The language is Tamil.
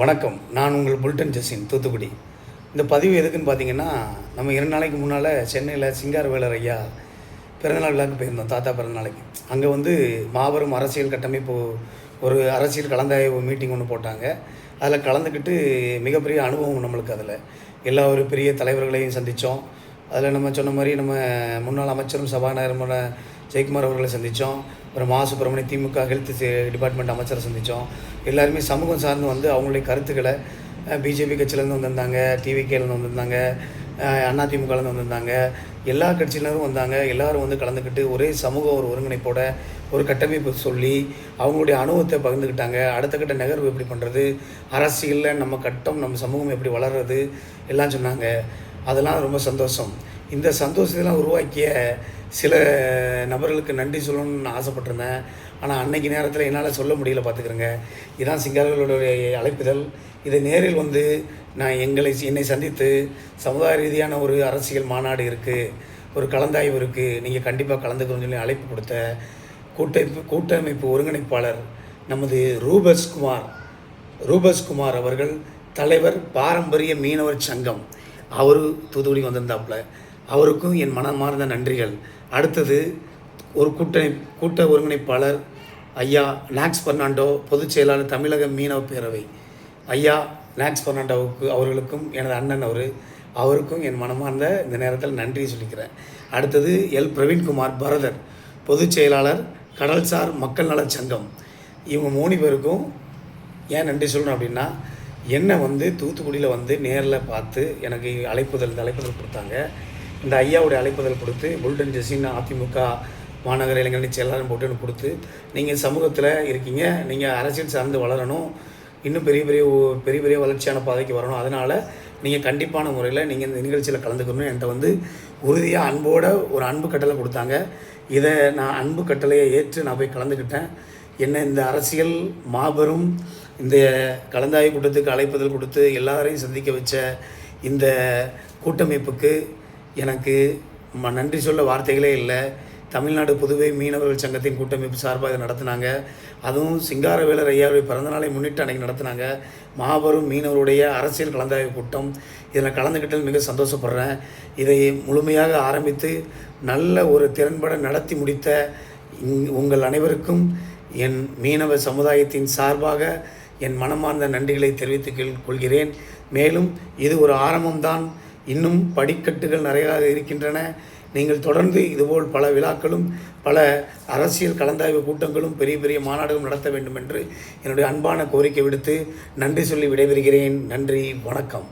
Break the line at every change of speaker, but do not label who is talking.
வணக்கம். நான் உங்கள் புல்டன் ஜெசின், தூத்துக்குடி. இந்த பதிவு எதுக்குன்னு பார்த்தீங்கன்னா, நம்ம 2 நாளைக்கு முன்னால் சென்னையில் சிங்காரவேலர் ஐயா பிறந்தநாள் விழாவுக்கு போயிருந்தோம், தாத்தா பிறந்தநாளைக்கு. அங்கே வந்து மாபெரும் அரசியல் கட்டமைப்பு ஒரு அரசியல் கலந்தாய்வு மீட்டிங் ஒன்று போட்டாங்க. அதில் கலந்துக்கிட்டு மிகப்பெரிய அனுபவம் நம்மளுக்கு. அதில் எல்லா ஒரு பெரிய தலைவர்களையும் சந்தித்தோம். அதில் நம்ம சொன்ன மாதிரி நம்ம முன்னாள் அமைச்சரும் சபாநாயகருமான ஜெயக்குமார் அவர்களை சந்தித்தோம். அப்புறம் மா சுப்பிரமணியம் திமுக ஹெல்த் டிபார்ட்மெண்ட் அமைச்சரை சந்தித்தோம். எல்லாருமே சமூகம் சார்ந்து வந்து அவங்களுடைய கருத்துக்களை பிஜேபி கட்சியிலேருந்து வந்திருந்தாங்க, டிவிகேலேருந்து வந்திருந்தாங்க, அதிமுகலேருந்து வந்திருந்தாங்க, எல்லா கட்சியினரும் வந்தாங்க. எல்லோரும் வந்து கலந்துக்கிட்டு ஒரே சமூக ஒரு ஒருங்கிணைப்போட ஒரு கட்டமைப்பு சொல்லி அவங்களுடைய அனுபவத்தை பகிர்ந்துக்கிட்டாங்க. அடுத்த கட்ட நகர்வு எப்படி பண்ணுறது, அரசியலில் நம்ம கட்டம் நம்ம சமூகம் எப்படி வளர்கிறது எல்லாம் சொன்னாங்க. அதெல்லாம் ரொம்ப சந்தோஷம். இந்த சந்தோஷத்தெல்லாம் உருவாக்கிய சில நபர்களுக்கு நன்றி சொல்லணும்னு நான் ஆசைப்பட்டிருந்தேன். ஆனால் அன்னைக்கு நேரத்தில் என்னால் சொல்ல முடியல, பார்த்துக்கிறேங்க. இதுதான் சிங்காரவேலருடைய அழைப்புதல். இதை நேரில் வந்து நான் என்னை சந்தித்து சமுதாய ரீதியான ஒரு அரசியல் மாநாடு இருக்குது, ஒரு கலந்தாய்வு இருக்குது, நீங்கள் கண்டிப்பாக கலந்துக்கணும்னு சொல்லி அழைப்பு கொடுத்த கூட்டமைப்பு ஒருங்கிணைப்பாளர் நமது ரூபஸ்குமார் அவர்கள், தலைவர் பாரம்பரிய மீனவர் சங்கம், அவர் தூத்துக்குடி வந்திருந்தாப்புல. அவருக்கும் என் மனமார்ந்த நன்றிகள். அடுத்தது ஒரு கூட்ட ஒருங்கிணைப்பாளர் ஐயா நாக்ஸ் பெர்னாண்டோ, பொதுச் செயலாளர் தமிழக மீனவ பேரவை ஐயா நாக்ஸ் பெர்னாண்டோவுக்கு அவர்களுக்கும் எனது அண்ணன் அவருக்கும் என் மனமார்ந்த இந்த நேரத்தில் நன்றி சொல்லிக்கிறேன். அடுத்தது எல் பிரவீன்குமார் பரதர், பொதுச் செயலாளர் கடல்சார் மக்கள் நலச் சங்கம். இவங்க 3 பேருக்கும் ஏன் நன்றி சொல்லணும் அப்படின்னா, என்னை வந்து தூத்துக்குடியில் வந்து நேரில் பார்த்து எனக்கு அழைப்புதல் கொடுத்தாங்க. இந்த ஐயாவுடைய அழைப்புதல் கொடுத்து புல்டன் ஜெசின் அதிமுக மாநகர இளைஞரணி செயலாளர் போட்டு எனக்கு கொடுத்து, நீங்கள் சமூகத்தில் இருக்கீங்க, நீங்கள் அரசியல் சார்ந்து வளரணும், இன்னும் பெரிய பெரிய வளர்ச்சியான பாதைக்கு வரணும், அதனால் நீங்கள் கண்டிப்பான முறையில் நீங்கள் இந்த நிகழ்ச்சியில் கலந்துக்கணும் என்கிட்ட வந்து உறுதியாக அன்போட ஒரு அன்பு கட்டளை கொடுத்தாங்க. இதை நான் அன்பு கட்டளையை ஏற்று நான் போய் கலந்துக்கிட்டேன். என்ன இந்த அரசியல் மாபெரும் இந்த கலந்தாய்வு கூட்டத்துக்கு அழைப்புதல் கொடுத்து எல்லாரையும் சந்திக்க வச்ச இந்த கூட்டமைப்புக்கு எனக்கு நன்றி சொல்ல வார்த்தைகளே இல்லை. தமிழ்நாடு புதுவை மீனவர்கள் சங்கத்தின் கூட்டமைப்பு சார்பாக இதை நடத்தினாங்க. அதுவும் சிங்காரவேலர் ஐயாவுடைய பிறந்தநாளை முன்னிட்டு அன்றைக்கி நடத்தினாங்க. மாபெரும் மீனவருடைய அரசியல் கலந்தாய்வு கூட்டம். இதில் கலந்துக்கிட்டது மிக சந்தோஷப்படுறேன். இதை முழுமையாக ஆரம்பித்து நல்ல ஒரு திறன்பட நடத்தி முடித்த உங்கள் அனைவருக்கும் என் மீனவ சமுதாயத்தின் சார்பாக என் மனமார்ந்த நன்றிகளை தெரிவித்துக் கொள்கிறேன். மேலும் இது ஒரு ஆரம்பம்தான், இன்னும் படிக்கட்டுகள் நிறையா இருக்கின்றன. நீங்கள் தொடர்ந்து இதுபோல் பல விழாக்களும் பல அரசியல் கலந்தாய்வு கூட்டங்களும் பெரிய மாநாடுகளும் நடத்த வேண்டும் என்று என்னுடைய அன்பான கோரிக்கை விடுத்து நன்றி சொல்லி விடைபெறுகிறேன். நன்றி, வணக்கம்.